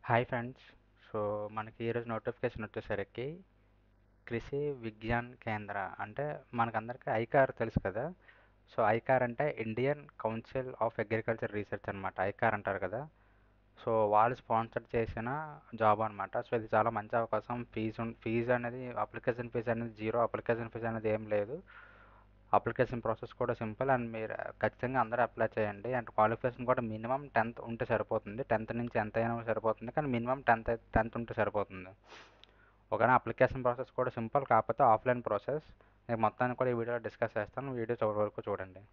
Hi friends. So మనకి ఈరోజు notification వచ్చేసరికి కృషి విజ్ఞాన్ కేంద్ర అంటే మనకందరికీ ఐకార్ తెలుసు కదా. సో ఐకార్ అంటే Indian council of agriculture research అనమాట. ఐకార్ అంటారు కదా. సో వాళ్ళు స్పాన్సర్ చేసిన జాబ్ అనమాట. సో ఇది చాలా మంచి అవకాశం. ఫీజు అనేది అప్లికేషన్ ఫీజు అనేది జీరో. అప్లికేషన్ ఫీజు అనేది ఏం లేదు. అప్లికేషన్ ప్రాసెస్ కూడా సింపుల్ అండ్ మీరు ఖచ్చితంగా అందరూ అప్లై చేయండి. అండ్ క్వాలిఫికేషన్ కూడా మినిమం 10th ఉంటే సరిపోతుంది. 10th నుంచి ఎంత అయినా సరిపోతుంది, కానీ మినిమం 10th ఉంటే సరిపోతుంది. ఓకేనా. అప్లికేషన్ ప్రాసెస్ కూడా సింపుల్, కాకపోతే ఆఫ్లైన్ ప్రాసెస్. నేను మొత్తాన్ని కూడా ఈ వీడియోలో డిస్కస్ చేస్తాను. వీడియో చివరి వరకు చూడండి.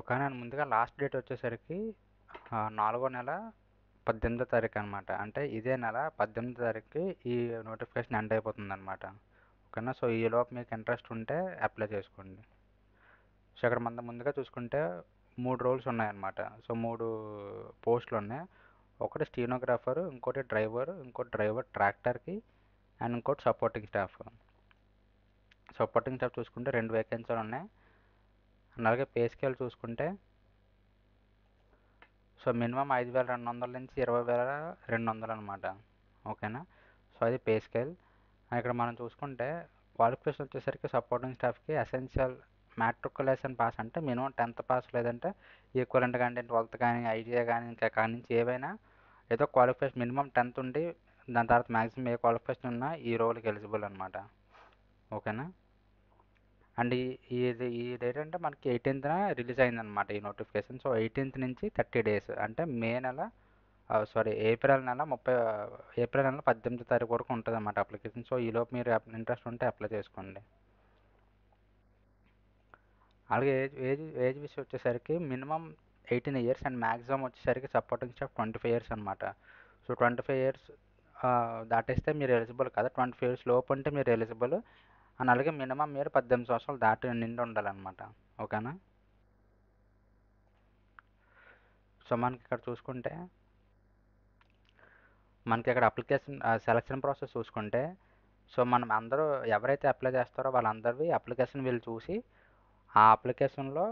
ఓకేనా. అండ్ ముందుగా లాస్ట్ డేట్ వచ్చేసరికి 4వ నెల 18వ తారీఖు అనమాట. అంటే ఇదే నెల 18వ తారీఖుకి ఈ నోటిఫికేషన్ ఎండ్ అయిపోతుంది అనమాట. ఓకేనా. సో ఈలోపు మీకు ఇంట్రెస్ట్ ఉంటే అప్లై చేసుకోండి. సో ఇక్కడ మన ముందుగా చూసుకుంటే 3 రోల్స్ ఉన్నాయన్నమాట. సో 3 పోస్టులు ఉన్నాయి. ఒకటి స్టీనోగ్రాఫర్, ఇంకోటి డ్రైవర్, ఇంకోటి డ్రైవర్ ట్రాక్టర్కి, అండ్ ఇంకోటి సపోర్టింగ్ స్టాఫ్. సపోర్టింగ్ స్టాఫ్ చూసుకుంటే 2 వేకెన్సీలు ఉన్నాయి. అలాగే పే స్కేల్ చూసుకుంటే సో మినిమం 5,200 నుంచి 20,200 అనమాట. ఓకేనా. సో అది పే స్కేల్. ఇక్కడ మనం చూసుకుంటే క్వాలిఫికేషన్ వచ్చేసరికి సపోర్టింగ్ స్టాఫ్కి ఎసెన్షియల్ మ్యాట్రికులేషన్ పాస్ అంటే మినిమం 10th పాస్, లేదంటే ఈక్వలెంట్ కానీ 12th కానీ ఐటీఐ కానీ ఇంకా కాడి నుంచి ఏవైనా ఏదో క్వాలిఫికేషన్ మినిమం 10th ఉండి దాని తర్వాత మ్యాక్సిమం ఏ క్వాలిఫికేషన్ ఉన్నా ఈ రోల్కి ఎలిజిబుల్ అనమాట. ఓకేనా. అండ్ ఈ డేట్ అంటే మనకి 18th రిలీజ్ అయిందనమాట ఈ నోటిఫికేషన్. సో 18th నుంచి 30 డేస్ అంటే ఏప్రిల్ నెల 18వ తారీఖు వరకు ఉంటుంది అన్నమాట అప్లికేషన్. సో ఈలోపు మీరు ఇంట్రెస్ట్ ఉంటే అప్లై చేసుకోండి. అలాగే ఏజ్ విషయం వచ్చేసరికి మినిమం 18 ఇయర్స్ అండ్ మ్యాక్సిమం వచ్చేసరికి సపోర్టింగ్ స్టాఫ్ 25 ఇయర్స్ అనమాట. సో 25 ఇయర్స్ దాటిస్తే మీరు ఎలిజిబుల్ కదా. 25 ఇయర్స్ లోపు ఉంటే మీరు ఎలిజిబుల్. అండ్ అలాగే మినిమం మీరు 18 సంవత్సరాలు దాటి నిండి ఉండాలన్నమాట. ఓకేనా. సో మనకి ఇక్కడ అప్లికేషన్ సెలక్షన్ ప్రాసెస్ చూసుకుంటే, సో మనం అందరూ ఎవరైతే అప్లై చేస్తారో వాళ్ళందరివి అప్లికేషన్ వీళ్ళు చూసి ఆ అప్లికేషన్లో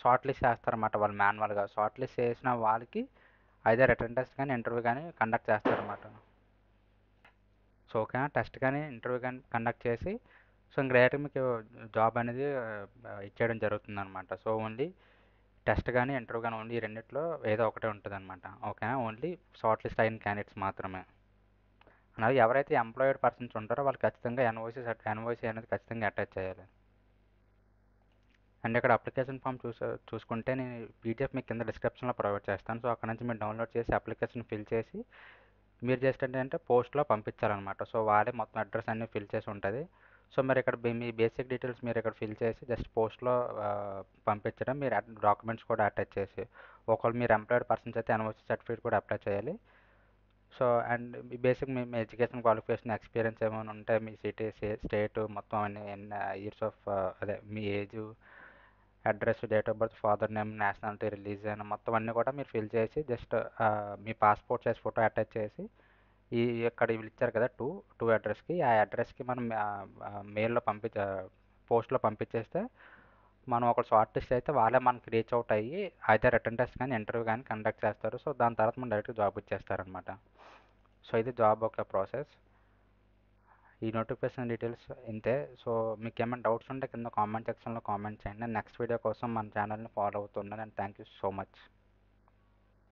షార్ట్ లిస్ట్ చేస్తారన్నమాట. వాళ్ళు మాన్యువల్గా షార్ట్ లిస్ట్ చేసిన వాళ్ళకి అయితే రిటర్న్ టెస్ట్ కానీ ఇంటర్వ్యూ కానీ కండక్ట్ చేస్తారన్నమాట. సో ఓకేనా. టెస్ట్ కానీ ఇంటర్వ్యూ కానీ కండక్ట్ చేసి సో ఇంక డైరెక్ట్గా మీకు జాబ్ అనేది ఇచ్చేయడం జరుగుతుంది అనమాట. సో ఓన్లీ టెస్ట్ కానీ ఇంటర్వ్యూ కానీ ఓన్లీ ఈ రెండిట్లో ఏదో ఒకటే ఉంటుంది అనమాట. ఓకేనా. ఓన్లీ షార్ట్ లిస్ట్ అయిన క్యాండిడేట్స్ మాత్రమే. అలాగే ఎవరైతే ఎంప్లాయిడ్ పర్సన్స్ ఉంటారో వాళ్ళు ఖచ్చితంగా ఎన్ఓసి అనేది ఖచ్చితంగా అటాచ్ చేయాలి. అండ్ ఇక్కడ అప్లికేషన్ ఫామ్ చూసుకుంటే నేను పీడిఎఫ్ మీకు కింద డిస్క్రిప్షన్లో ప్రొవైడ్ చేస్తాను. సో అక్కడ నుంచి మీరు డౌన్లోడ్ చేసి అప్లికేషన్ ఫిల్ చేసి మీరు జస్ట్ ఏంటంటే పోస్ట్లో పంపించాలన్నమాట. సో వాళ్ళే మొత్తం అడ్రస్ అన్నీ ఫిల్ చేసి ఉంటుంది. సో మీరు ఇక్కడ మీ బేసిక్ డీటెయిల్స్ మీరు ఇక్కడ ఫిల్ చేసి జస్ట్ పోస్ట్లో పంపించడం, మీరు డాక్యుమెంట్స్ కూడా అటాచ్ చేసి, ఒకవేళ మీరు ఎంప్లాయిడ్ పర్సన్స్ అయితే ఎన్ఓసి సర్టిఫికేట్ కూడా అప్లై చేయాలి. So and me basic me education qualification experience ఏమైనా ఉంటే మీ సిటీ స్టేట్ మొత్తం అన్ని ఇయర్స్ ఆఫ్ అదే మీ age, address, date of birth, father name, nationality, religion మొత్తం అన్నీ కూడా మీరు ఫిల్ చేసి జస్ట్ మీ పాస్పోర్ట్ సైజ్ ఫోటో అటాచ్ చేసి ఇక్కడ వీళ్ళు ఇచ్చారు కదా టూ అడ్రస్కి, ఆ అడ్రస్కి మనం మెయిల్లో పోస్ట్లో పంపించేస్తే మనం ఒక షార్ట్ లిస్ట్ అయితే వాళ్ళే మనకి రీచ్ అవుట్ అయ్యి అయితే రిటర్న్ టెస్ట్ కానీ ఇంటర్వ్యూ కానీ కండక్ట్ చేస్తారు. సో దాని తర్వాత మనం డైరెక్ట్ జాబ్ ఇచ్చేస్తారనమాట. సో ఇది జాబ్ ఒక ప్రాసెస్. ఈ నోటిఫికేషన్ డీటెయిల్స్ ఇంతే. సో మీకు ఏమైనా డౌట్స్ ఉంటే కింద కామెంట్ సెక్షన్లో కామెంట్ చేయండి. నెక్స్ట్ వీడియో కోసం మన ఛానల్ని ఫాలో అవుతుండండి. And thank you so much.